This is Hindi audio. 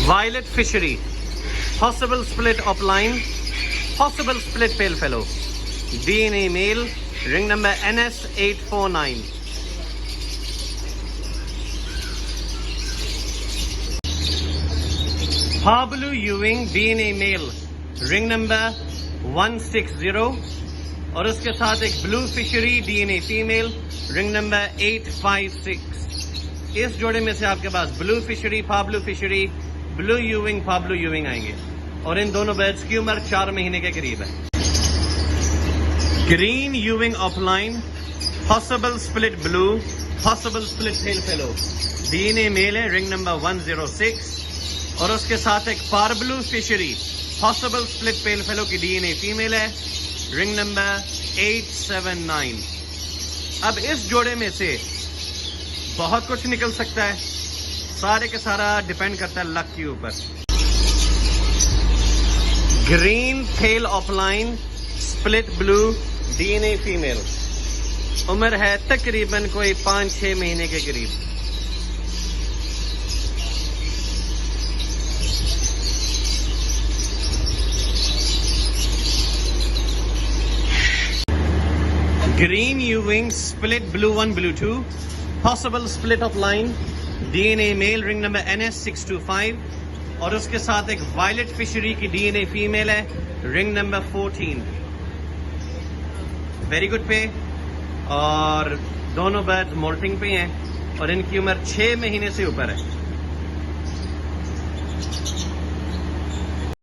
Violet fishery, possible split upline, possible split pale fellow, DNA male, ring number NS849. Pablu Ewing, DNA male, ring number 160 और उसके साथ एक blue fishery DNA female, ring number 856। इस जोड़े में से आपके पास ब्लू फिशरी, पाब्लू फिशरी, ब्लू यूविंग, पाब्लू यूविंग आएंगे और इन दोनों बर्ड्स की उम्र 4 महीने के करीब है। ग्रीन यूविंग offline, possible split blue, possible split tail fellow, DNA male है, रिंग नंबर 106 और उसके साथ एक पारब्लू fishery, possible split pale fellow की DNA फीमेल है, रिंग नंबर 879। अब इस जोड़े में से बहुत कुछ निकल सकता है, सारे के सारा डिपेंड करता है लक के ऊपर। Green tail offline, split blue, DNA female, उम्र है तकरीबन कोई 5-6 महीने के करीब। Green Ewing, split blue 1, blue 2, possible split of line, DNA male, ring number NS625 और उसके साथ एक violet fishery की DNA female है, ring number 14। वेरी गुड पे और दोनों बर्ड्स मोल्टिंग पे हैं और इनकी उम्र 6 महीने से ऊपर है।